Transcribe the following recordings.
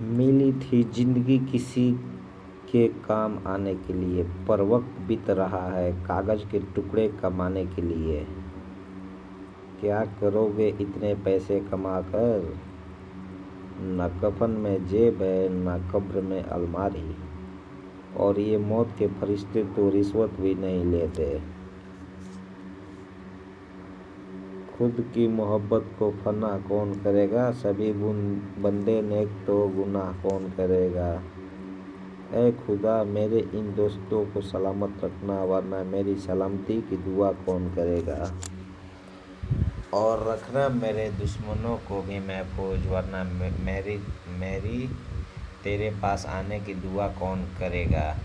मिली थी जिंदगी किसी के काम आने के लिए, पर वक्त बीत रहा है कागज के टुकड़े कमाने के लिए। क्या करोगे इतने पैसे कमाकर? न कफन में जेब है न कब्र में अलमारी, और ये मौत के फरिश्ते तो रिश्वत भी नहीं लेते। खुद की मोहब्बत को फना कौन करेगा, सभी बंदे नेक तो गुनाह कौन करेगा। ऐ खुदा मेरे इन दोस्तों को सलामत रखना, वरना मेरी सलामती की दुआ कौन करेगा। और रखना मेरे दुश्मनों को भी महफूज, वरना मेरी तेरे पास आने की दुआ कौन करेगा।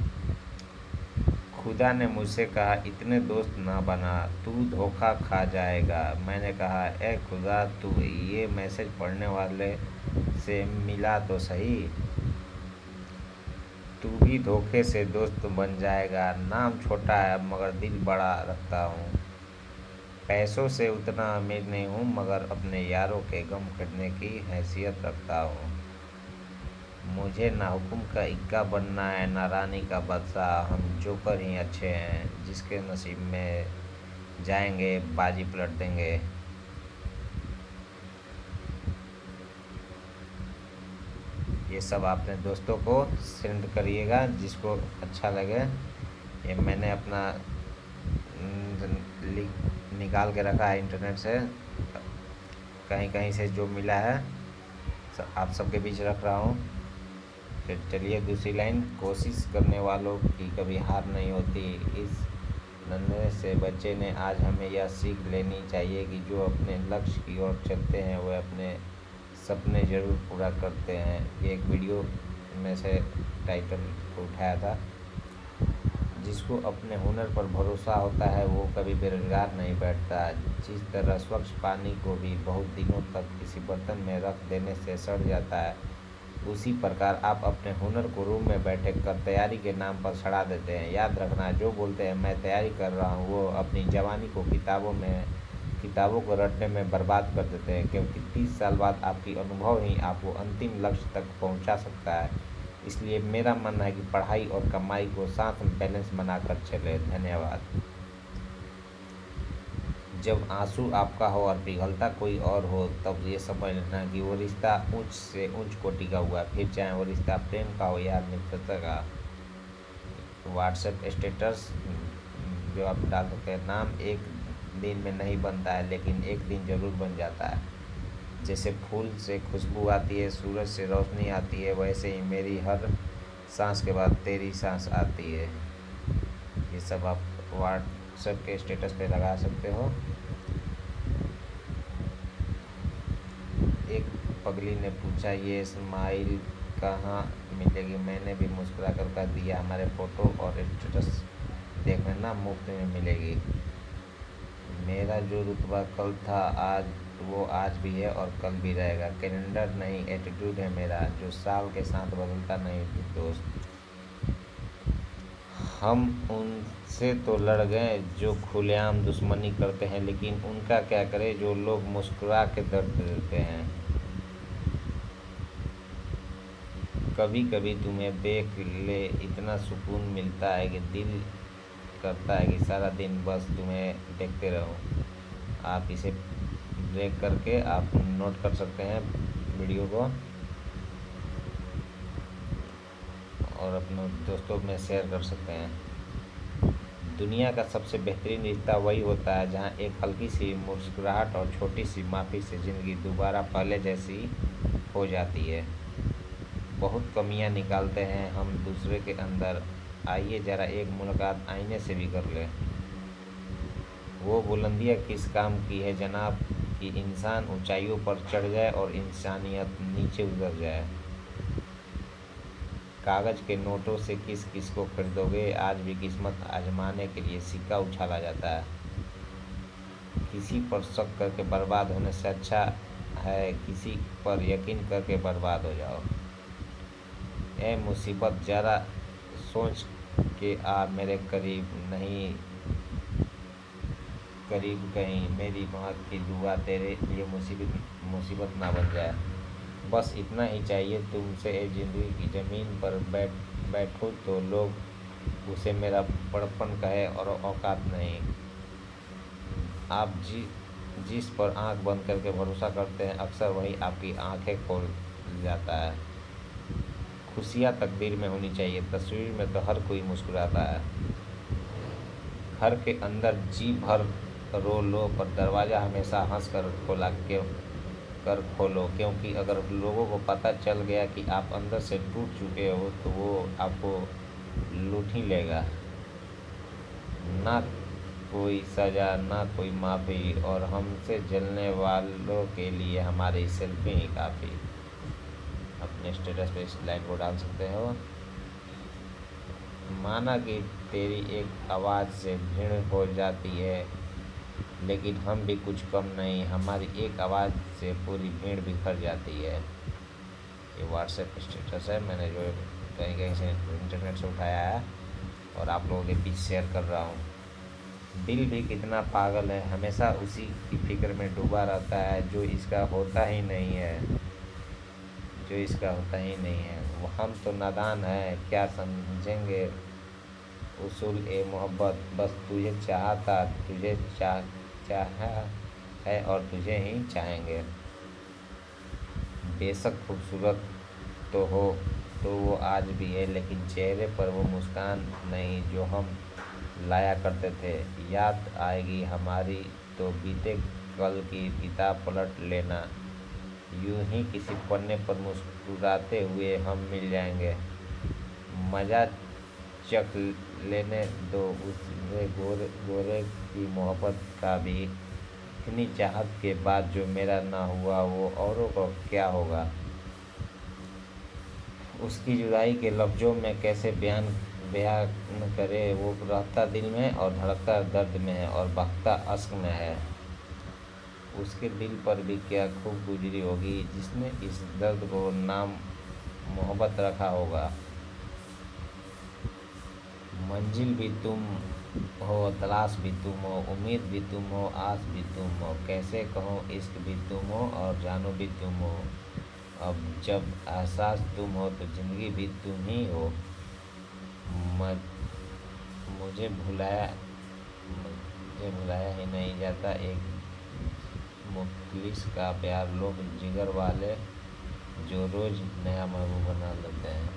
खुदा ने मुझसे कहा इतने दोस्त ना बना, तू धोखा खा जाएगा। मैंने कहा ए खुदा, तू ये मैसेज पढ़ने वाले से मिला तो सही। तू भी धोखे से दोस्त बन जाएगा। नाम छोटा है मगर दिल बड़ा रखता हूँ। पैसों से उतना अमीर नहीं हूँ, मगर अपने यारों के गम करने की हैसियत रखता हूँ। मुझे ना हुक्म का इक्का बनना है ना रानी का बादशाह, हम जोकर ही अच्छे हैं। जिसके नसीब में जाएंगे बाजी पलट देंगे। ये सब अपने दोस्तों को सेंड करिएगा जिसको अच्छा लगे। ये मैंने अपना निकाल के रखा है इंटरनेट से, कहीं कहीं से जो मिला है आप सबके बीच रख रहा हूँ। फिर चलिए दूसरी लाइन। कोशिश करने वालों की कभी हार नहीं होती। इस नन्हे से बच्चे ने आज हमें यह सीख लेनी चाहिए कि जो अपने लक्ष्य की ओर चलते हैं वह अपने सपने ज़रूर पूरा करते हैं। ये एक वीडियो में से टाइटल को उठाया था। जिसको अपने हुनर पर भरोसा होता है वो कभी बेरोजगार नहीं बैठता। जिस तरह स्वच्छ पानी को भी बहुत दिनों तक किसी बर्तन में रख देने से सड़ जाता है, उसी प्रकार आप अपने हुनर को रूम में बैठे कर तैयारी के नाम पर सड़ा देते हैं। याद रखना, जो बोलते हैं मैं तैयारी कर रहा हूँ, वो अपनी जवानी को किताबों को रटने में बर्बाद कर देते हैं, क्योंकि 30 साल बाद आपकी अनुभव ही आपको अंतिम लक्ष्य तक पहुँचा सकता है। इसलिए मेरा मानना है कि पढ़ाई और कमाई को साथ में बैलेंस बनाकर चले। धन्यवाद। जब आंसू आपका हो और पिघलता कोई और हो, तब ये समझ लेना कि वो रिश्ता उच्च से उच्च कोटि का हुआ, फिर चाहे वो रिश्ता प्रेम का हो या मित्रता का। व्हाट्सएप स्टेटस जो आप डाल सकते हैं, नाम एक दिन में नहीं बनता है, लेकिन एक दिन ज़रूर बन जाता है। जैसे फूल से खुशबू आती है, सूरज से रोशनी आती है, वैसे ही मेरी हर सांस के बाद तेरी सांस आती है। ये सब आप व्हाट्सएप के स्टेटस पे लगा सकते हो। एक पगली ने पूछा ये स्माइल कहाँ मिलेगी। मैंने भी मुस्कुरा कर कह दिया हमारे फ़ोटो और स्टेटस देख लेना, मुफ्त में मिलेगी। मेरा जो रुतबा कल था आज वो आज भी है और कल भी रहेगा। कैलेंडर नहीं एटीट्यूड है मेरा, जो साल के साथ बदलता नहीं दोस्त। हम उनसे तो लड़ गए जो खुलेआम दुश्मनी करते हैं, लेकिन उनका क्या करें जो लोग मुस्कुरा के दर्द देते हैं। कभी कभी तुम्हें देख ले इतना सुकून मिलता है कि दिल करता है कि सारा दिन बस तुम्हें देखते रहो। आप इसे ब्रेक करके आप नोट कर सकते हैं वीडियो को और अपने दोस्तों में शेयर कर सकते हैं। दुनिया का सबसे बेहतरीन रिश्ता वही होता है जहां एक हल्की सी मुस्कुराहट और छोटी सी माफ़ी से ज़िंदगी दोबारा पहले जैसी हो जाती है। बहुत कमियां निकालते हैं हम दूसरे के अंदर। आइए ज़रा एक मुलाकात आईने से भी कर लें। वो बुलंदियाँ किस काम की है जनाब कि इंसान ऊंचाइयों पर चढ़ जाए और इंसानियत नीचे उतर जाए। कागज़ के नोटों से किस किस को खरीदोगे। आज भी किस्मत आजमाने के लिए सिक्का उछाला जाता है। किसी पर शक करके बर्बाद होने से अच्छा है किसी पर यकीन करके बर्बाद हो जाओ। ए मुसीबत ज़रा सोच के आ मेरे करीब नहीं, करीब कहीं मेरी मौत की दुआ तेरे लिए मुसीबत ना बन जाए। बस इतना ही चाहिए तुमसे, ज़िंदगी की ज़मीन पर बैठूं तो लोग उसे मेरा बड़प्पन कहे और औकात नहीं। आप जिस पर आंख बंद करके भरोसा करते हैं, अक्सर वही आपकी आंखें खोल जाता है। खुशियाँ तकदीर में होनी चाहिए, तस्वीर में तो हर कोई मुस्कुराता है। घर के अंदर जी भर रो लो, पर दरवाज़ा हमेशा हंस कर खोलो, क्योंकि अगर लोगों को पता चल गया कि आप अंदर से टूट चुके हो तो वो आपको लूट ही लेगा। ना कोई सज़ा, ना कोई माफ़ी, और हमसे जलने वालों के लिए हमारी सेल्फी ही काफ़ी। अपने स्टेटस पे इस लाइन को डाल सकते हो। माना कि तेरी एक आवाज़ से भीड़ हो जाती है, लेकिन हम भी कुछ कम नहीं, हमारी एक आवाज़ से पूरी भीड़ बिखर जाती है। ये व्हाट्सएप स्टेटस है, मैंने जो कहीं कहीं से इंटरनेट से उठाया है और आप लोगों के बीच शेयर कर रहा हूँ। दिल भी कितना पागल है, हमेशा उसी की फिक्र में डूबा रहता है जो इसका होता ही नहीं है, जो इसका होता ही नहीं है। वो हम तो नादान हैं, क्या समझेंगे उसूल ए मोहब्बत, बस तुझे चाहता, तुझे चाहा है और तुझे ही चाहेंगे। बेशक खूबसूरत तो हो, तो वो आज भी है, लेकिन चेहरे पर वो मुस्कान नहीं जो हम लाया करते थे। याद आएगी हमारी तो बीते कल की किताब पलट लेना, यूं ही किसी पन्ने पर मुस्कुराते हुए हम मिल जाएंगे। मज़ा चख लेने दो उसमें गोरे गोरे की मोहब्बत का भी। इतनी चाहत के बाद जो मेरा ना हुआ वो औरों को क्या होगा। उसकी जुदाई के लफ्ज़ों में कैसे बयान करे, वो रहता दिल में और धड़कता दर्द में है और बहता अश्क में है। उसके दिल पर भी क्या खूब गुजरी होगी जिसने इस दर्द को नाम मोहब्बत रखा होगा। मंजिल भी तुम हो, तलाश भी तुम हो, उम्मीद भी तुम हो, आस भी तुम हो, कैसे कहूँ इश्क भी तुम हो और जानो भी तुम हो। अब जब एहसास तुम हो तो ज़िंदगी भी तुम ही हो। म- मुझे भुलाया मुझे भुलाया ही नहीं जाता एक मुखलिस का प्यार, लोग जिगर वाले जो रोज़ नया महबूब बना लेते हैं।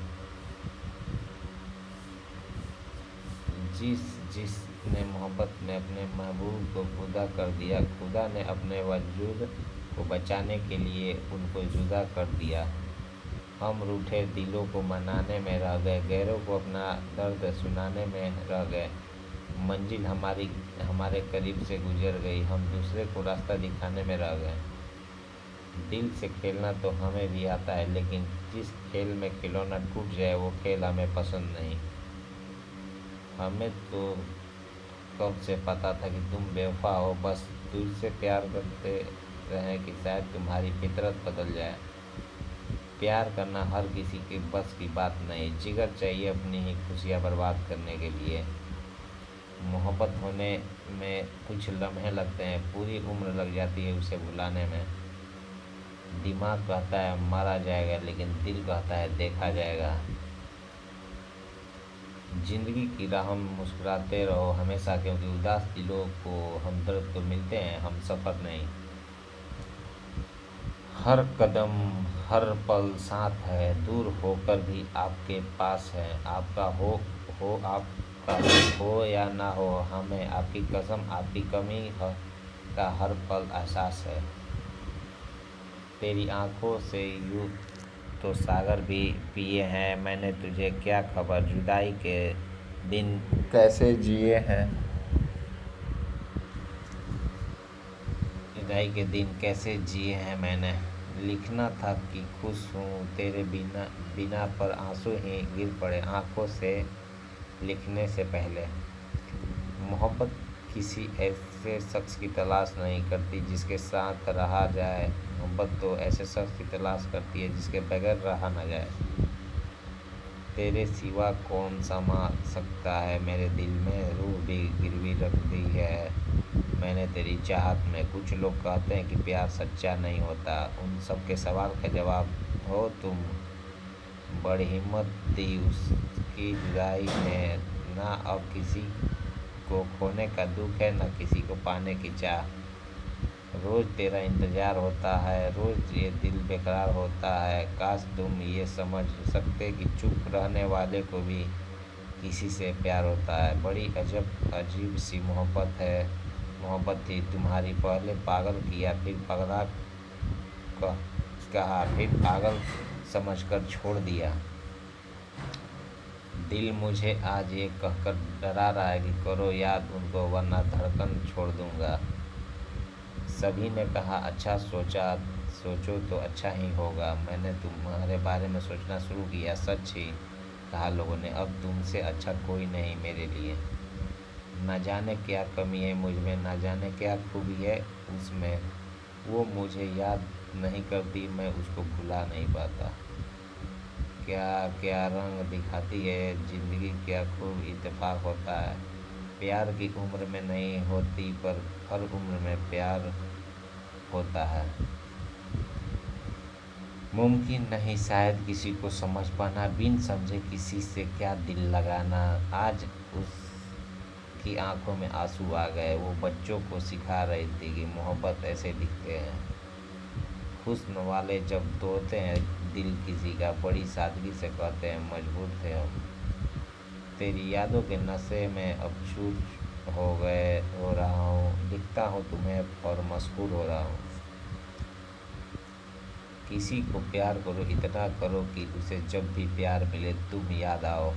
जिसने मोहब्बत में अपने महबूब को खुदा कर दिया, खुदा ने अपने वजूद को बचाने के लिए उनको जुदा कर दिया। हम रूठे दिलों को मनाने में रह गए, गैरों को अपना दर्द सुनाने में रह गए। मंजिल हमारे करीब से गुजर गई, हम दूसरे को रास्ता दिखाने में रह गए। दिल से खेलना तो हमें भी आता है, लेकिन जिस खेल में खिलौना टूट जाए वो खेल हमें पसंद नहीं। हमें तो कब से पता था कि तुम बेवफा हो, बस तुझसे प्यार करते रहें कि शायद तुम्हारी फितरत बदल जाए। प्यार करना हर किसी के बस की बात नहीं, जिगर चाहिए अपनी ही खुशियाँ बर्बाद करने के लिए। मोहब्बत होने में कुछ लम्हे लगते हैं, पूरी उम्र लग जाती है उसे भुलाने में। दिमाग कहता है मारा जाएगा, लेकिन दिल कहता है देखा जाएगा। ज़िंदगी की राह में मुस्कुराते रहो हमेशा, क्योंकि उदास दिलों को हमदर्द तो मिलते हैं, हम सफ़र नहीं। हर कदम हर पल साथ है, दूर होकर भी आपके पास है। आपका हो या ना हो, हमें आपकी कसम आपकी कमी का हर पल एहसास है। तेरी आंखों से यूँ तो सागर भी पिए हैं, मैंने तुझे क्या खबर जुदाई के दिन कैसे जिए हैं। जुदाई के दिन कैसे जिए हैं मैंने। लिखना था कि खुश हूँ तेरे बिना बिना, पर आंसू ही गिर पड़े आंखों से लिखने से पहले। मोहब्बत किसी ऐसे शख्स की तलाश नहीं करती जिसके साथ रहा जाए, मोहब्बत तो ऐसे शख्स की तलाश करती है जिसके बगैर रहा ना जाए। तेरे सिवा कौन समा सकता है मेरे दिल में, रूह भी गिरवी रख दी है। मैंने तेरी चाहत में। कुछ लोग कहते हैं कि प्यार सच्चा नहीं होता। उन सब के सवाल का जवाब हो तुम। बड़ी हिम्मत दी उसकी जुदाई ने। ना अब किसी को खोने का दुख है, ना किसी को पाने की चाह। रोज़ तेरा इंतज़ार होता है, रोज़ ये दिल बेकरार होता है। काश तुम ये समझ सकते कि चुप रहने वाले को भी किसी से प्यार होता है। बड़ी अजीब सी मोहब्बत थी तुम्हारी। पहले पागल किया, फिर पगला कहा, फिर पागल समझकर छोड़ दिया। दिल मुझे आज ये कहकर डरा रहा है कि करो याद उनको, वरना धड़कन छोड़ दूंगा। सभी ने कहा अच्छा सोचो तो अच्छा ही होगा। मैंने तुम्हारे बारे में सोचना शुरू किया, सच ही कहा लोगों ने। अब तुमसे अच्छा कोई नहीं मेरे लिए। न जाने क्या कमी है मुझ में, न जाने क्या खूबी है उसमें। वो मुझे याद नहीं करती, मैं उसको भुला नहीं पाता। क्या क्या रंग दिखाती है ज़िंदगी, क्या खूब इत्तेफाक होता है। प्यार की उम्र में नहीं होती, पर हर उम्र में प्यार होता है। मुमकिन नहीं शायद किसी को समझ पाना, बिन समझे किसी से क्या दिल लगाना। आज उसकी आंखों में आंसू आ गए। वो बच्चों को सिखा रही थी कि मोहब्बत ऐसे दिखते हैं। हुस्न वाले जब तोड़ते हैं दिल किसी का, बड़ी सादगी से कहते हैं मजबूर थे हम। तेरी यादों के नशे में अब चूर हो रहा हूँ। दिखता हूँ तुम्हें और मशहूर हो रहा हूँ। किसी को प्यार करो, इतना करो कि उसे जब भी प्यार मिले तुम याद आओ।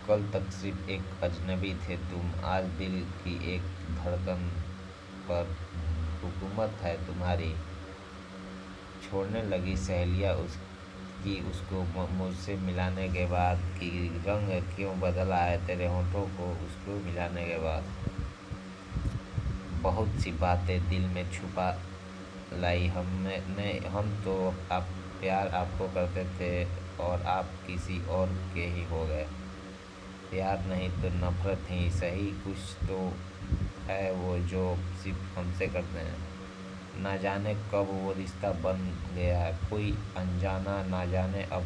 कल तक सिर्फ एक अजनबी थे तुम, आज दिल की एक धड़कन पर हुकूमत है तुम्हारी। छोड़ने लगी सहेलियाँ उसकी उसको मुझसे मिलाने के बाद, कि रंग क्यों बदला है तेरे होठों को उसको मिलाने के बाद। बहुत सी बातें दिल में छुपा लाई हमने। हम तो आप प्यार आपको करते थे और आप किसी और के ही हो गए। प्यार नहीं तो नफरत ही सही, कुछ तो है वो जो सिर्फ हमसे करते हैं। ना जाने कब वो रिश्ता बन गया है कोई अनजाना, ना जाने अब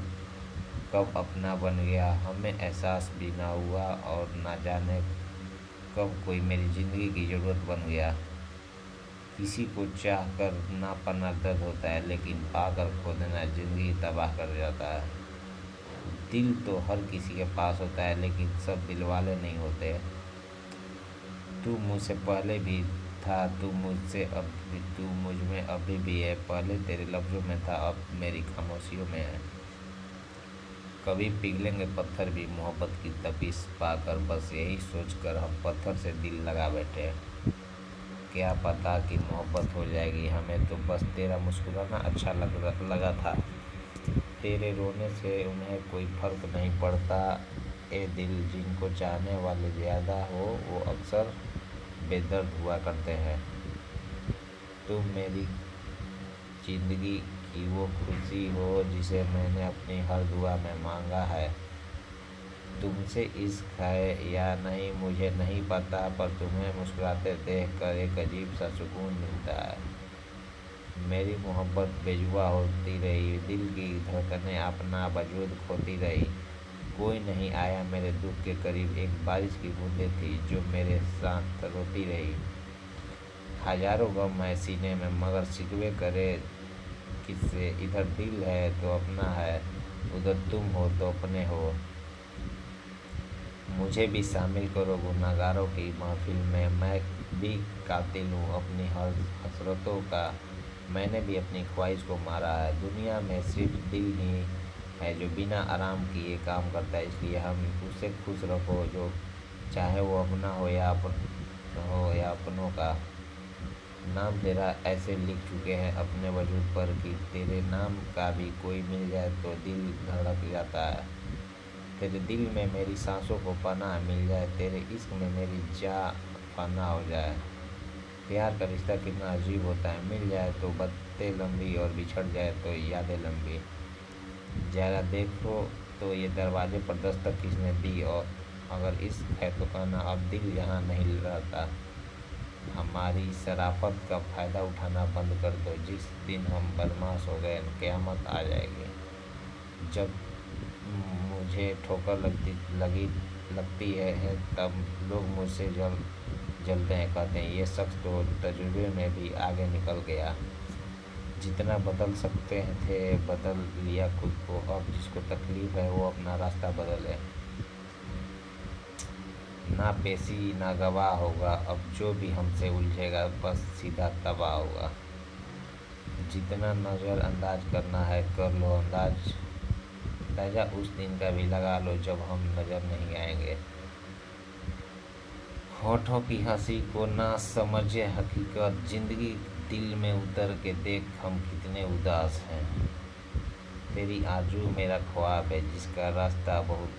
कब अपना बन गया। हमें एहसास भी ना हुआ और ना जाने कब कोई मेरी ज़िंदगी की ज़रूरत बन गया। किसी को चाह कर ना पाना दर्द होता है, लेकिन पाकर खो देना ज़िंदगी तबाह कर जाता है। दिल तो हर किसी के पास होता है, लेकिन सब दिल वाले नहीं होते। तू मुझसे पहले भी था, तू मुझ में अभी भी है। पहले तेरे लफ्ज़ों में था, अब मेरी खामोशियों में है। कभी पिघलेंगे पत्थर भी मोहब्बत की तपिश पाकर, बस यही सोचकर हम पत्थर से दिल लगा बैठे। क्या पता कि मोहब्बत हो जाएगी हमें, तो बस तेरा मुस्कुराना अच्छा लगा था। तेरे रोने से उन्हें कोई फ़र्क नहीं पड़ता। ए दिल, जिनको चाहने वाले ज़्यादा हो वो अक्सर बेदर्द हुआ करते हैं। तुम मेरी ज़िंदगी की वो खुशी हो जिसे मैंने अपनी हर दुआ में मांगा है। तुमसे इश्क है या नहीं मुझे नहीं पता, पर तुम्हें मुस्कुराते देख कर एक अजीब सा सुकून मिलता है। मेरी मोहब्बत बेजुबां होती रही, दिल की धड़कनें अपना वजूद खोती रही। कोई नहीं आया मेरे दुख के करीब, एक बारिश की बूंदें थी जो मेरे साथ रोती रही। हजारों गम है सीने में, मगर शिकवे करे किससे। इधर दिल है तो अपना है, उधर तुम हो तो अपने हो। मुझे भी शामिल करो गुनहगारों की महफिल में। मैं भी कातिल हूँ अपनी हर हसरतों का। मैंने भी अपनी ख्वाहिश को मारा है। दुनिया में सिर्फ दिल ही है जो बिना आराम किए काम करता है, इसलिए हम उसे खुश रखो जो चाहे वो अपना हो या अपनों का। नाम तेरा ऐसे लिख चुके हैं अपने वजूद पर कि तेरे नाम का भी कोई मिल जाए तो दिल धड़क जाता है। तेरे दिल में मेरी सांसों को पनाह मिल जाए, तेरे इश्क में मेरी जान फना हो जाए। प्यार का रिश्ता कितना अजीब होता है, मिल जाए तो बातें लंबी और बिछड़ जाए तो यादें लंबी। ज़रा देखो तो ये दरवाजे पर दस्तक किसने दी, और अगर इश्क है तो कहना अब दिल यहाँ नहीं रहता। हमारी शराफत का फ़ायदा उठाना बंद कर दो। जिस दिन हम बदमाश हो गए क़यामत आ जाएगी। जब मुझे ठोकर लगती है तब लोग मुझसे जलते हैं, कहते हैं ये शख्स तो तजुर्बे में भी आगे निकल गया। जितना बदल सकते थे बदल लिया खुद को। अब जिसको तकलीफ़ है वो अपना रास्ता बदले। ना पेशी ना गवाह होगा, अब जो भी हमसे उलझेगा बस सीधा तबाह होगा। जितना नज़रअंदाज करना है कर लो अंदाजा उस दिन का भी लगा लो जब हम नज़र नहीं आएंगे। होठों की हंसी को ना समझे हकीकत, ज़िंदगी दिल में उतर के देख हम कितने उदास हैं। तेरी आरज़ू मेरा ख्वाब है जिसका रास्ता बहुत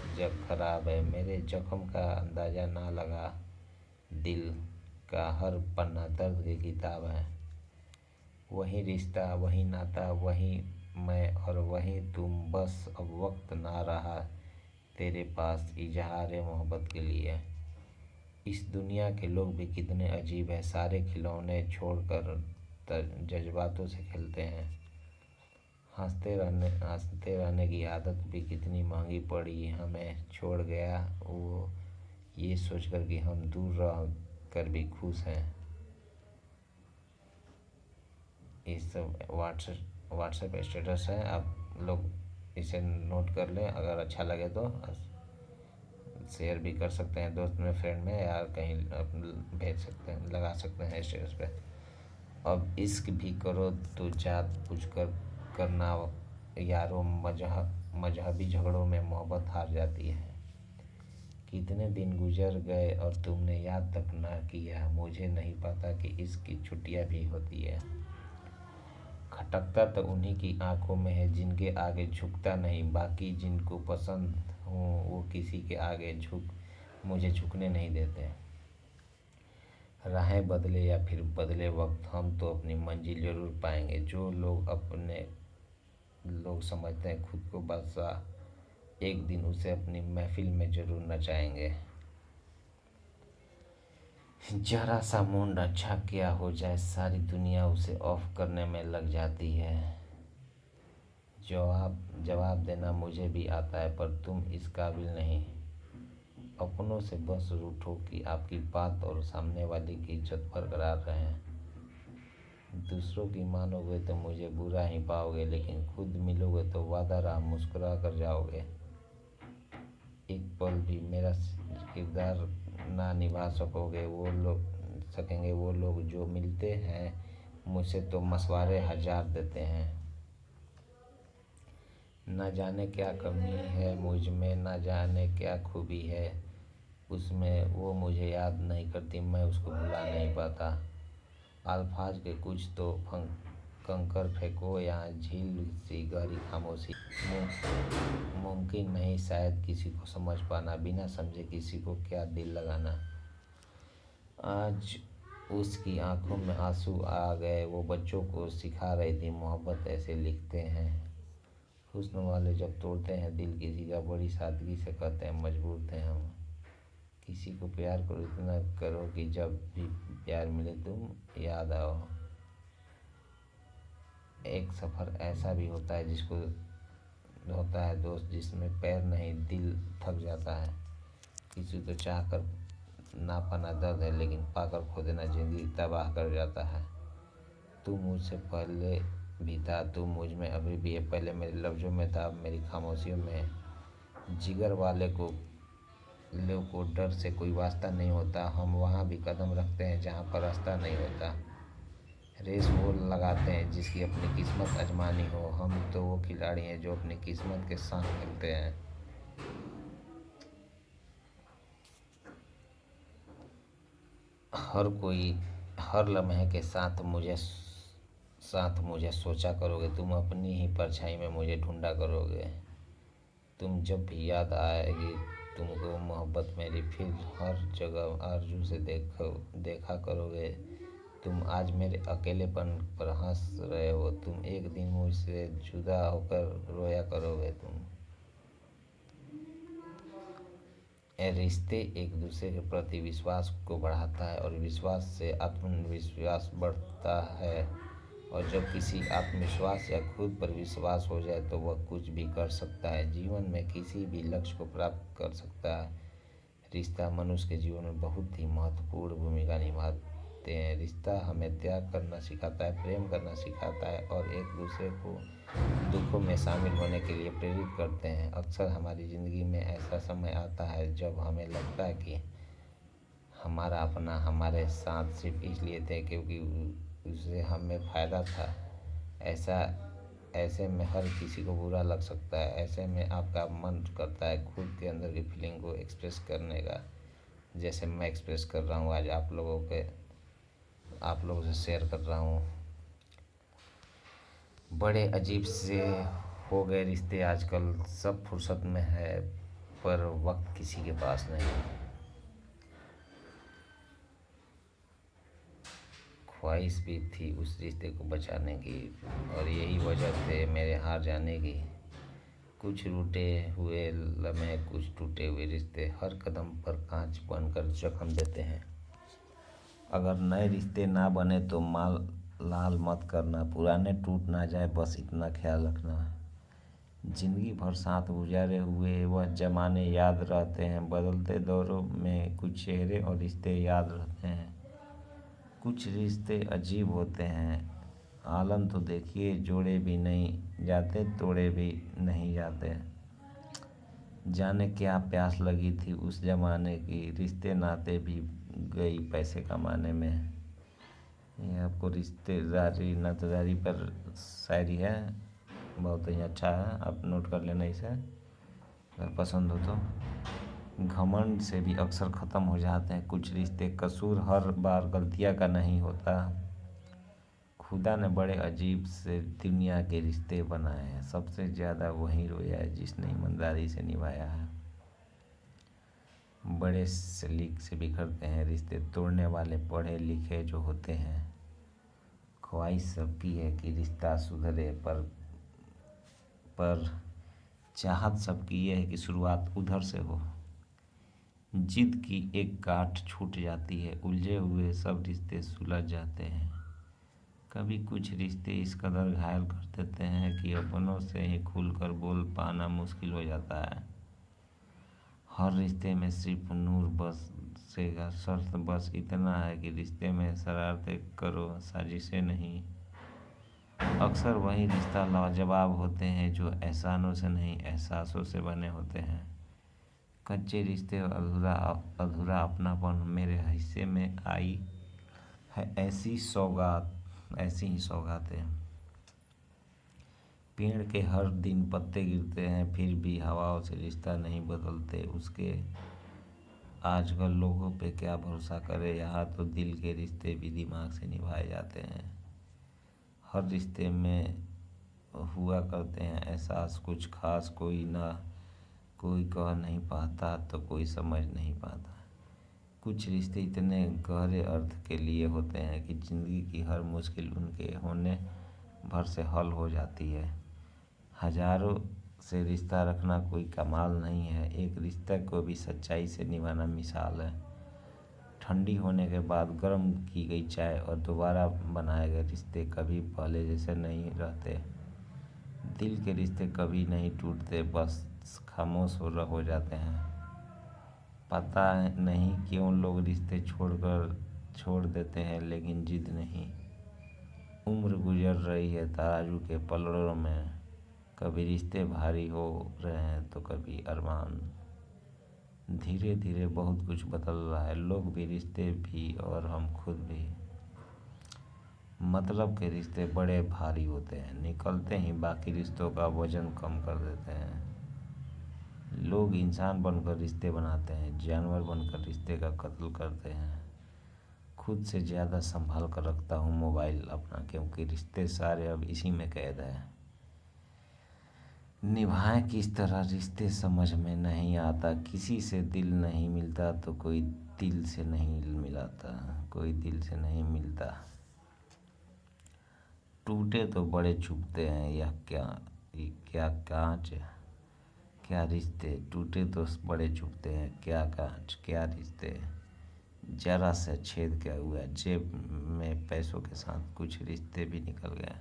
खराब है। मेरे ज़ख्म का अंदाज़ा ना लगा, दिल का हर पन्ना दर्द की किताब है। वही रिश्ता वही नाता वही मैं और वही तुम, बस अब वक्त ना रहा तेरे पास इजहार मोहब्बत के लिए। इस दुनिया के लोग भी कितने अजीब हैं, सारे खिलौने छोड़कर जज्बातों से खेलते हैं। हंसते रहने की आदत भी कितनी महंगी पड़ी हमें, छोड़ गया वो ये सोचकर कि हम दूर रह कर भी खुश हैं। ये सब व्हाट्सएप स्टेटस है, आप लोग इसे नोट कर लें। अगर अच्छा लगे तो शेयर भी कर सकते हैं दोस्त में, फ्रेंड में, या कहीं भेज सकते हैं, लगा सकते हैं स्टेटस पे। अब इश्क भी करो तो जात पूछ कर करना यारों, मजहबी झगड़ों में मोहब्बत हार जाती है। कितने दिन गुजर गए और तुमने याद तक ना किया, मुझे नहीं पता कि इश्क की छुट्टियां भी होती है। खटकता तो उन्हीं की आंखों में है जिनके आगे झुकता नहीं, बाकी जिनको पसंद हूँ वो किसी के आगे मुझे झुकने नहीं देते। राहें बदले या फिर बदले वक्त, हम तो अपनी मंजिल ज़रूर पाएंगे। जो लोग समझते हैं खुद को बादशाह, एक दिन उसे अपनी महफिल में ज़रूर नचाएंगे। जरा सा मूड अच्छा क्या हो जाए, सारी दुनिया उसे ऑफ करने में लग जाती है। जवाब देना मुझे भी आता है पर तुम इस काबिल नहीं। अपनों से बस रूठो कि आपकी बात और सामने वाले की इज्जत बरकरार रहे। दूसरों की मानोगे तो मुझे बुरा ही पाओगे, लेकिन खुद मिलोगे तो वादा रहा मुस्कुरा कर जाओगे। एक पल भी मेरा किरदार ना निभा सकेंगे वो लोग जो मिलते हैं मुझसे तो मशवरे हजार देते हैं। न जाने क्या कमी है मुझ में, न जाने क्या खूबी है उसमें, वो मुझे याद नहीं करती, मैं उसको भुला नहीं पाता। अल्फाज के कुछ तो कंकर फेंको, यहाँ झील सी गहरी खामोशी। मुमकिन नहीं शायद किसी को समझ पाना, बिना समझे किसी को क्या दिल लगाना। आज उसकी आंखों में आंसू आ गए, वो बच्चों को सिखा रही थी मोहब्बत ऐसे लिखते हैं। हुस्न वाले जब तोड़ते हैं दिल किसी का, बड़ी सादगी से कहते हैं मजबूर थे हम। किसी को प्यार करो, इतना करो कि जब भी प्यार मिले तुम याद आओ। एक सफ़र ऐसा भी होता है होता है दोस्त, जिसमें पैर नहीं दिल थक जाता है। किसी को चाह कर ना पाना दर्द है, लेकिन पाकर खो देना जिंदगी तबाह कर जाता है। तू मुझसे पहले भी था, तू मुझ में अभी भी है, पहले मेरे लफ्ज़ों में था, अब मेरी खामोशियों में है। जिगर वाले लोग को डर से कोई वास्ता नहीं होता, हम वहाँ भी कदम रखते हैं जहाँ पर रास्ता नहीं होता। रेस वो लगाते हैं जिसकी अपनी किस्मत आजमानी हो, हम तो वो खिलाड़ी हैं जो अपनी किस्मत के साथ खेलते हैं। हर लम्हे के साथ मुझे सोचा करोगे, तुम अपनी ही परछाई में मुझे ढूंढा करोगे। तुम जब भी याद आएगी तुमको मोहब्बत मेरी, फिर हर जगह आरज़ू से देखा करोगे। तुम आज मेरे अकेलेपन पर हंस रहे हो, तुम एक दिन मुझसे जुदा होकर रोया करोगे। तुम रिश्ते एक दूसरे के प्रति विश्वास को बढ़ाता है और विश्वास से आत्मविश्वास बढ़ता है। और जब किसी आत्मविश्वास या खुद पर विश्वास हो जाए तो वह कुछ भी कर सकता है, जीवन में किसी भी लक्ष्य को प्राप्त कर सकता है। रिश्ता मनुष्य के जीवन में बहुत ही महत्वपूर्ण भूमिका निभाते हैं। रिश्ता हमें त्याग करना सिखाता है, प्रेम करना सिखाता है और एक दूसरे को दुखों में शामिल होने के लिए प्रेरित करते हैं। अक्सर हमारी ज़िंदगी में ऐसा समय आता है जब हमें लगता है कि हमारा अपना हमारे साथ सिर्फ इसलिए थे क्योंकि उससे हमें फ़ायदा था। ऐसा ऐसे में हर किसी को बुरा लग सकता है। ऐसे में आपका मन करता है खुद के अंदर की फीलिंग को एक्सप्रेस करने का, जैसे मैं एक्सप्रेस कर रहा हूँ आज आप लोगों से शेयर कर रहा हूँ। बड़े अजीब से हो गए रिश्ते आजकल, सब फुर्सत में है पर वक्त किसी के पास नहीं। ख्वाहिश भी थी उस रिश्ते को बचाने की और यही वजह थे मेरे हार जाने की। कुछ रूठे हुए लम्हे, कुछ टूटे हुए रिश्ते हर कदम पर कांच बनकर जख्म देते हैं। अगर नए रिश्ते ना बने तो लाल मत करना, पुराने टूट ना जाए बस इतना ख्याल रखना। जिंदगी भर साथ गुजारे हुए वह ज़माने याद रहते हैं, बदलते दौरों में कुछ चेहरे और रिश्ते याद रहते हैं। कुछ रिश्ते अजीब होते हैं, आलम तो देखिए, जोड़े भी नहीं जाते तोड़े भी नहीं जाते। जाने क्या प्यास लगी थी उस ज़माने की, रिश्ते नाते भी गई पैसे कमाने में। ये आपको रिश्तेदारी नातेदारी पर शायरी है, बहुत ही अच्छा है, आप नोट कर लेना इसे अगर पसंद हो तो। घमंड से भी अक्सर ख़त्म हो जाते हैं कुछ रिश्ते, कसूर हर बार गलतियाँ का नहीं होता। खुदा ने बड़े अजीब से दुनिया के रिश्ते बनाए हैं, सबसे ज़्यादा वही रोया है जिसने ईमानदारी से निभाया है। बड़े सलीक से बिखरते हैं रिश्ते, तोड़ने वाले पढ़े लिखे जो होते हैं। ख्वाहिश सबकी है कि रिश्ता सुधरे पर चाहत सबकी ये है कि शुरुआत उधर से हो। जिद की एक गांठ छूट जाती है, उलझे हुए सब रिश्ते सुलझ जाते हैं। कभी कुछ रिश्ते इस कदर घायल कर देते हैं कि अपनों से ही खुलकर बोल पाना मुश्किल हो जाता है। हर रिश्ते में सिर्फ नूर बसेगा, शर्त बस इतना है कि रिश्ते में शरारतें करो, साजिशें नहीं। अक्सर वही रिश्ता लाजवाब होते हैं जो एहसानों से नहीं एहसासों से बने होते हैं। कच्चे रिश्ते अधूरा अधूरा अपनापन, मेरे हिस्से में आई है ऐसी ही सौगातें। पेड़ के हर दिन पत्ते गिरते हैं फिर भी हवाओं से रिश्ता नहीं बदलते उसके। आजकल लोगों पे क्या भरोसा करे, यहाँ तो दिल के रिश्ते भी दिमाग से निभाए जाते हैं। हर रिश्ते में हुआ करते हैं एहसास कुछ खास, कोई कह नहीं पाता तो कोई समझ नहीं पाता। कुछ रिश्ते इतने गहरे अर्थ के लिए होते हैं कि ज़िंदगी की हर मुश्किल उनके होने भर से हल हो जाती है। हजारों से रिश्ता रखना कोई कमाल नहीं है, एक रिश्ते को भी सच्चाई से निभाना मिसाल है। ठंडी होने के बाद गर्म की गई चाय और दोबारा बनाए गए रिश्ते कभी पहले जैसे नहीं रहते। दिल के रिश्ते कभी नहीं टूटते, बस खामोश हो जाते हैं। पता नहीं क्यों लोग रिश्ते छोड़ देते हैं लेकिन जिद नहीं। उम्र गुजर रही है तराजू के पलड़ों में, कभी रिश्ते भारी हो रहे हैं तो कभी अरमान। धीरे धीरे बहुत कुछ बदल रहा है, लोग भी, रिश्ते भी और हम खुद भी। मतलब के रिश्ते बड़े भारी होते हैं, निकलते ही बाकी रिश्तों का वजन कम कर देते हैं। लोग इंसान बनकर रिश्ते बनाते हैं, जानवर बनकर रिश्ते का कत्ल करते हैं। खुद से ज़्यादा संभाल कर रखता हूँ मोबाइल अपना, क्योंकि रिश्ते सारे अब इसी में कैद है। निभाएं किस तरह रिश्ते समझ में नहीं आता, किसी से दिल नहीं मिलता तो कोई दिल से नहीं मिलाता, कोई दिल से नहीं मिलता। टूटे तो बड़े चुभते हैं, यह क्या कांच क्या रिश्ते टूटे तो बड़े चुभते हैं, क्या कांच क्या रिश्ते, जरा सा छेद क्या हुआ, जेब में पैसों के साथ कुछ रिश्ते भी निकल गए।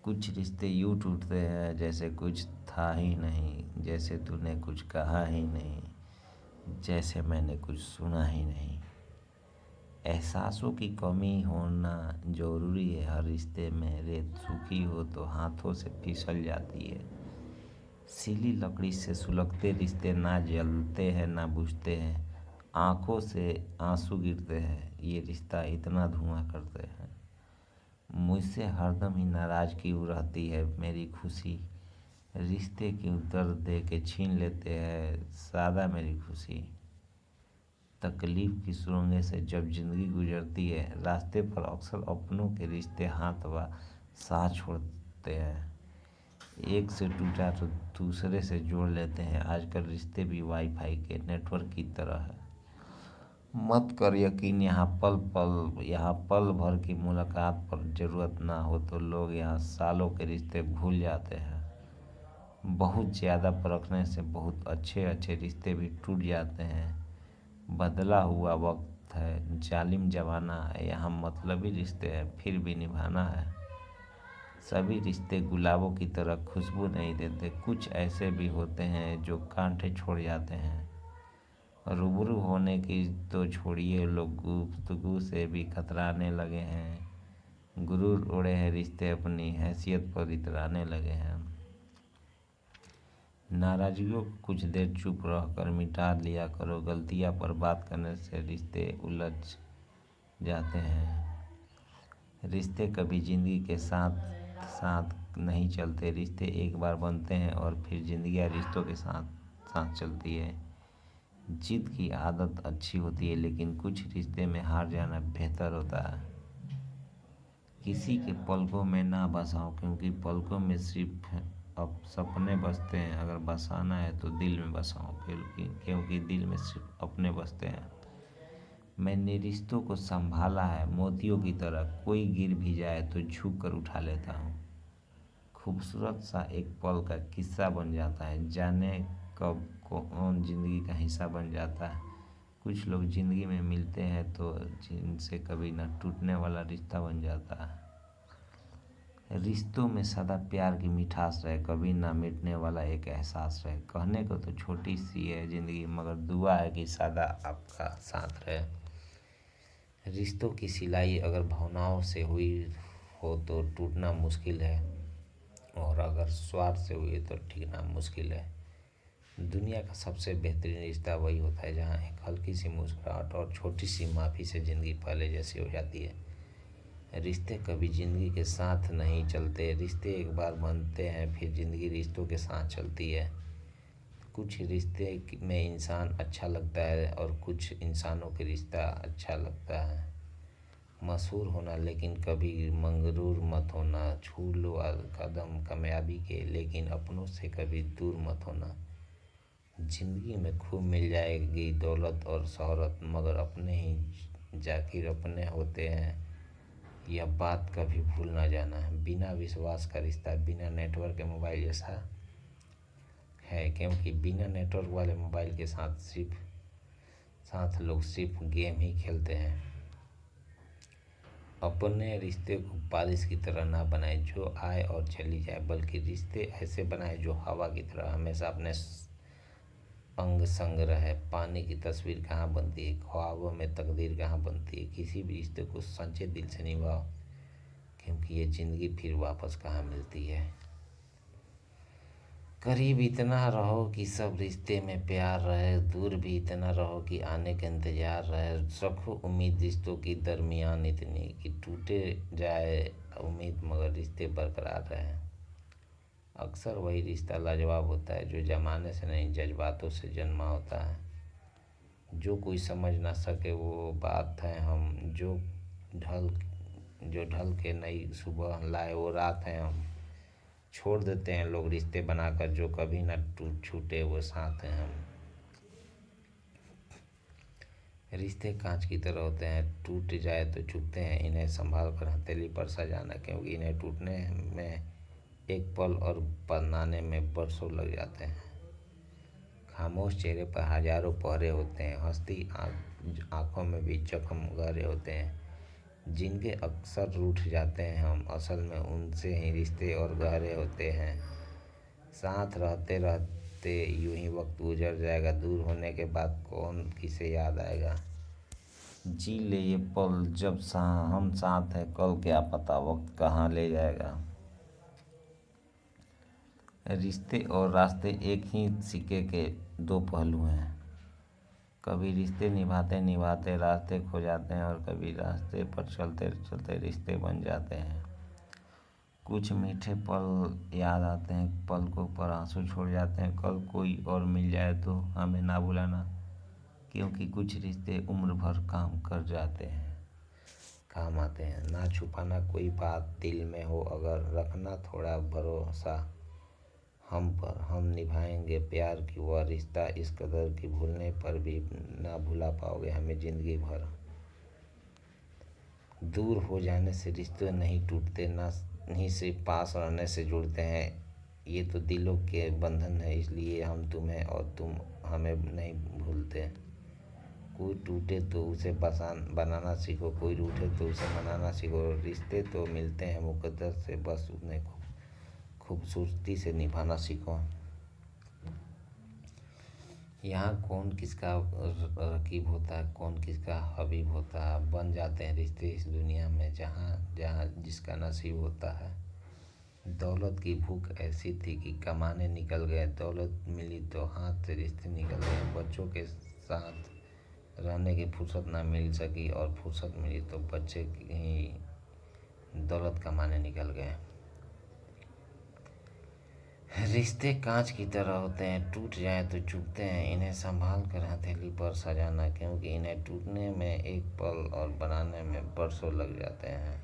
कुछ रिश्ते यूँ टूटते हैं जैसे कुछ था ही नहीं, जैसे तूने कुछ कहा ही नहीं, जैसे मैंने कुछ सुना ही नहीं। एहसासों की कमी होना ज़रूरी है हर रिश्ते में। रेत सूखी हो तो हाथों से फिसल जाती है। सीली लकड़ी से सुलगते रिश्ते ना जलते हैं ना बुझते हैं। आँखों से आंसू गिरते हैं, ये रिश्ता इतना धुआं करते हैं। मुझसे हरदम ही नाराज़ क्यों रहती है मेरी खुशी, रिश्ते क्यों दर्द दे के छीन लेते हैं सादा मेरी खुशी। तकलीफ़ की सुरंगें से जब ज़िंदगी गुजरती है, रास्ते पर अक्सर अपनों के रिश्ते हाथ व साथ छोड़ते हैं। एक से टूटा तो दूसरे से जोड़ लेते हैं। आजकल रिश्ते भी वाईफाई के नेटवर्क की तरह है। मत कर यकीन, यहाँ पल भर की मुलाकात पर ज़रूरत ना हो तो लोग यहाँ सालों के रिश्ते भूल जाते हैं। बहुत ज़्यादा परखने से बहुत अच्छे अच्छे रिश्ते भी टूट जाते हैं। बदला हुआ वक्त है, जालिम ज़माना है, यहाँ मतलबी रिश्ते हैं फिर भी निभाना है। सभी रिश्ते गुलाबों की तरह खुशबू नहीं देते, कुछ ऐसे भी होते हैं जो कांटे छोड़ जाते हैं। रूबरू होने की तो छोड़िए, लोग गुफ्तगू से भी कतराने लगे हैं। गुरूर उड़े हैं रिश्ते, अपनी हैसियत पर इतराने लगे हैं। नाराज़गियों को कुछ देर चुप रह कर मिटा लिया करो, गलतियाँ पर बात करने से रिश्ते उलझ जाते हैं। रिश्ते कभी ज़िंदगी के साथ साथ नहीं चलते, रिश्ते एक बार बनते हैं और फिर ज़िंदगी रिश्तों के साथ साथ चलती है। जीत की आदत अच्छी होती है लेकिन कुछ रिश्ते में हार जाना बेहतर होता है। किसी के पलकों में ना बसाओ, क्योंकि पलकों में सिर्फ अब सपने बसते हैं। अगर बसाना है तो दिल में बसाओ, क्योंकि दिल में सिर्फ अपने बसते हैं। मैंने रिश्तों को संभाला है मोतियों की तरह, कोई गिर भी जाए तो झुक कर उठा लेता हूँ। खूबसूरत सा एक पल का किस्सा बन जाता है, जाने कब कौन ज़िंदगी का हिस्सा बन जाता है। कुछ लोग ज़िंदगी में मिलते हैं तो जिनसे कभी ना टूटने वाला रिश्ता बन जाता है। रिश्तों में सदा प्यार की मिठास रहे, कभी ना मिटने वाला एक एहसास रहे। कहने को तो छोटी सी है ज़िंदगी, मगर दुआ है कि सदा आपका साथ रहे। रिश्तों की सिलाई अगर भावनाओं से हुई हो तो टूटना मुश्किल है, और अगर स्वार्थ से हुई तो टिकना मुश्किल है। दुनिया का सबसे बेहतरीन रिश्ता वही होता है जहाँ एक हल्की सी मुस्कुराहट और छोटी सी माफ़ी से ज़िंदगी पहले जैसी हो जाती है। रिश्ते कभी ज़िंदगी के साथ नहीं चलते, रिश्ते एक बार बनते हैं फिर ज़िंदगी रिश्तों के साथ चलती है। कुछ रिश्ते में इंसान अच्छा लगता है और कुछ इंसानों के रिश्ता अच्छा लगता है। मशहूर होना लेकिन कभी मगरूर मत होना, छू लो कदम कामयाबी के लेकिन अपनों से कभी दूर मत होना। ज़िंदगी में खूब मिल जाएगी दौलत और शोहरत, मगर अपने ही जाकिर अपने होते हैं, यह बात कभी भूल ना जाना। बिना विश्वास का रिश्ता बिना नेटवर्क के मोबाइल जैसा है, क्योंकि बिना नेटवर्क वाले मोबाइल के साथ लोग सिर्फ गेम ही खेलते हैं। अपने रिश्ते को बारिश की तरह ना बनाए जो आए और चली जाए, बल्कि रिश्ते ऐसे बनाए जो हवा की तरह हमेशा अपने अंग संग रहे। पानी की तस्वीर कहाँ बनती है, ख्वाबों में तकदीर कहाँ बनती है। किसी भी रिश्ते को सच्चे दिल से निभाओ, क्योंकि ये ज़िंदगी फिर वापस कहाँ मिलती है। करीब इतना रहो कि सब रिश्ते में प्यार रहे, दूर भी इतना रहो कि आने का इंतज़ार रहे। रखो उम्मीद रिश्तों की दरमियान इतनी कि टूटे जाए उम्मीद मगर रिश्ते बरकरार रहे। अक्सर वही रिश्ता लाजवाब होता है जो ज़माने से नहीं जज्बातों से जन्मा होता है। जो कोई समझ ना सके वो बात है हम, जो ढल के नई सुबह लाए वो रात है हम। छोड़ देते हैं लोग रिश्ते बनाकर जो कभी ना टूट छूटे वो साथ हैं हम। रिश्ते कांच की तरह होते हैं, टूट जाए तो चुभते हैं, इन्हें संभाल कर हथेली पर सजाना, क्योंकि इन्हें टूटने में एक पल और बनाने में बरसों लग जाते हैं। खामोश चेहरे पर हजारों पहरे होते हैं, हंसती आंखों में भी जख्म गहरे होते हैं। जिनके अक्सर रूठ जाते हैं हम, असल में उनसे ही रिश्ते और गहरे होते हैं। साथ रहते रहते यूं ही वक्त गुजर जाएगा, दूर होने के बाद कौन किसे याद आएगा। जी ले ये पल जब हम साथ हैं, कल क्या पता वक्त कहाँ ले जाएगा। रिश्ते और रास्ते एक ही सिक्के के दो पहलू हैं। कभी रिश्ते निभाते निभाते रास्ते खो जाते हैं और कभी रास्ते पर चलते चलते रिश्ते बन जाते हैं। कुछ मीठे पल याद आते हैं, पलकों पर आंसू छोड़ जाते हैं। कल कोई और मिल जाए तो हमें ना भुलाना, क्योंकि कुछ रिश्ते उम्र भर काम कर जाते हैं, काम आते हैं। ना छुपाना कोई बात दिल में हो अगर, रखना थोड़ा भरोसा हम पर, हम निभाएंगे प्यार की वह रिश्ता इस कदर कि भूलने पर भी ना भुला पाओगे हमें ज़िंदगी भर। दूर हो जाने से रिश्ते नहीं टूटते, ना ही सिर्फ पास रहने से जुड़ते हैं। ये तो दिलों के बंधन है, इसलिए हम तुम्हें और तुम हमें नहीं भूलते। कोई टूटे तो उसे बनाना सीखो, कोई रूठे तो उसे मनाना सीखो। रिश्ते तो मिलते हैं मुकद्दर से, बस उन्हें खूबसूरती से निभाना सीखो। यहाँ कौन किसका रकीब होता है, कौन किसका हबीब होता है। बन जाते हैं रिश्ते इस दुनिया में, जहाँ जहाँ जिसका नसीब होता है। दौलत की भूख ऐसी थी कि कमाने निकल गए, दौलत मिली तो हाथ से रिश्ते निकल गए। बच्चों के साथ रहने की फुर्सत ना मिल सकी और फुर्सत मिली तो बच्चे ही दौलत कमाने निकल गए। रिश्ते कांच की तरह होते हैं, टूट जाए तो चुभते हैं। इन्हें संभाल कर हथेली पर सजाना, क्योंकि इन्हें टूटने में एक पल और बनाने में बरसों लग जाते हैं।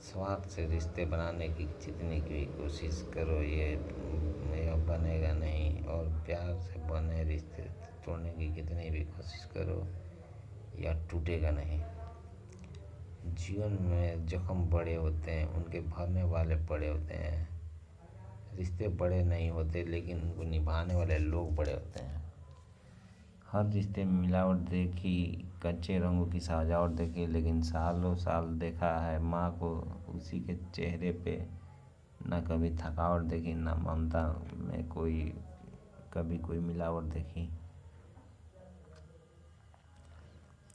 स्वार्थ से रिश्ते बनाने की जितनी भी कोशिश करो यह बनेगा नहीं, और प्यार से बने रिश्ते तोड़ने की कितनी भी कोशिश करो यह टूटेगा नहीं। जीवन में जख्म बड़े होते हैं, उनके भरने वाले बड़े होते हैं। रिश्ते बड़े नहीं होते, लेकिन उनको निभाने वाले लोग बड़े होते हैं। हर रिश्ते में मिलावट देखी, कच्चे रंगों की सजावट देखी, लेकिन सालों साल देखा है माँ को उसी के चेहरे पे न कभी थकावट देखी, न ममता में कभी कोई मिलावट देखी।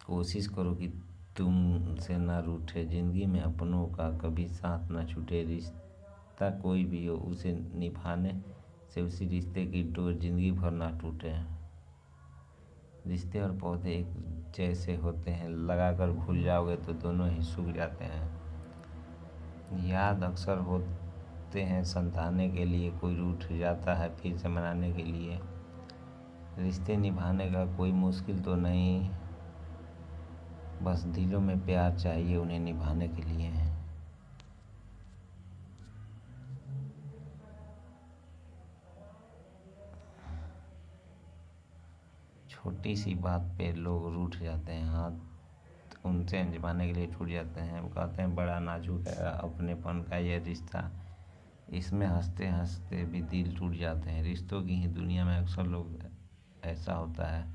कोशिश करो कि तुमसे ना रूठे, ज़िंदगी में अपनों का कभी साथ ना छूटे। रिश्ता कोई भी हो, उसे निभाने से उसी रिश्ते की डोर ज़िंदगी भर ना टूटे। रिश्ते और पौधे एक जैसे होते हैं, लगाकर भूल जाओगे तो दोनों ही सूख जाते हैं। याद अक्सर होते हैं संताने के लिए, कोई रूठ जाता है फिर से मनाने के लिए। रिश्ते निभाने का कोई मुश्किल तो नहीं, बस दिलों में प्यार चाहिए उन्हें निभाने के लिए। छोटी सी बात पे लोग रूठ जाते हैं, हाथ उनसे अंजमाने के लिए छूट जाते हैं। वो कहते हैं बड़ा नाजुक है अपनेपन का यह रिश्ता, इसमें हंसते हंसते भी दिल टूट जाते हैं। रिश्तों की ही दुनिया में अक्सर लोग ऐसा होता है,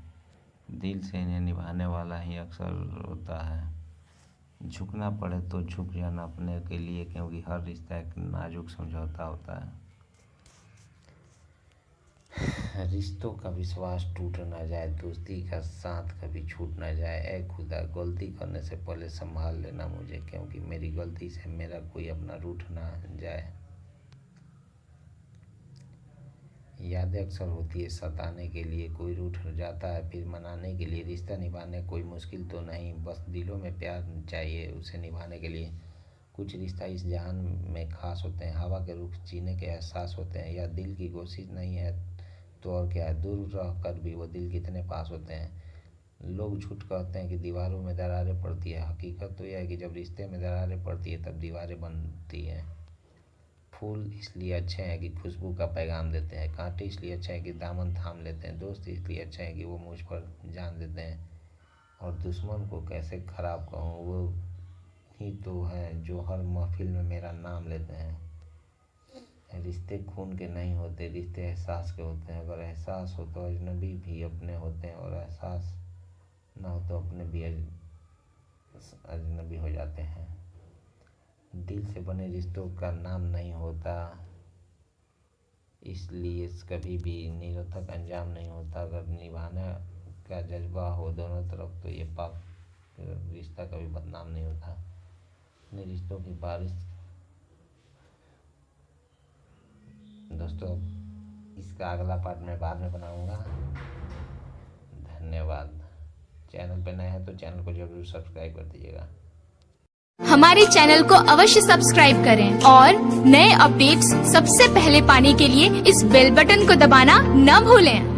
दिल से इन्हें निभाने वाला ही अक्सर होता है। झुकना पड़े तो झुक जाना अपने के लिए, क्योंकि हर रिश्ता एक नाजुक समझौता होता है। रिश्तों का विश्वास टूट ना जाए, दोस्ती का साथ कभी छूट ना जाए। ऐ खुदा, गलती करने से पहले संभाल लेना मुझे, क्योंकि मेरी गलती से मेरा कोई अपना रूठ ना जाए। यादें अक्सर होती है सताने के लिए, कोई रूठ जाता है फिर मनाने के लिए। रिश्ता निभाने कोई मुश्किल तो नहीं, बस दिलों में प्यार चाहिए उसे निभाने के लिए। कुछ रिश्ता इस जहान में खास होते हैं, हवा के रुख जीने के एहसास होते हैं। या दिल की कोशिश नहीं है तो और क्या है, दूर रह कर भी वो दिल कितने पास होते हैं। लोग झूठ कहते हैं कि दीवारों में दरारें पड़ती है, हकीकत तो यह है कि जब रिश्ते में दरारें पड़ती है तब दीवारें बनती हैं। फूल इसलिए अच्छे हैं कि खुशबू का पैगाम देते हैं, कांटे इसलिए अच्छे हैं कि दामन थाम लेते हैं, दोस्त इसलिए अच्छे हैं कि वो मुझ पर जान देते हैं, और दुश्मन को कैसे खराब कहूँ, वो ही तो है जो हर महफिल में मेरा नाम लेते हैं। रिश्ते खून के नहीं होते, रिश्ते एहसास के होते हैं। अगर एहसास हो तो अजनबी भी अपने होते हैं, और एहसास ना हो तो अपने भी अजनबी हो जाते हैं। दिल से बने रिश्तों का नाम नहीं होता, इसलिए कभी भी निरर्थक अंजाम नहीं होता। अगर निभाने का जज्बा हो दोनों तरफ तो ये पाप रिश्ता कभी बदनाम नहीं होता। अपने रिश्तों की बारिश दोस्तों, इसका अगला पार्ट मैं बाद में बनाऊंगा। धन्यवाद। चैनल पे नए हैं तो चैनल को जरूर सब्सक्राइब कर दीजिएगा। हमारे चैनल को अवश्य सब्सक्राइब करें और नए अपडेट्स सबसे पहले पाने के लिए इस बेल बटन को दबाना न भूलें।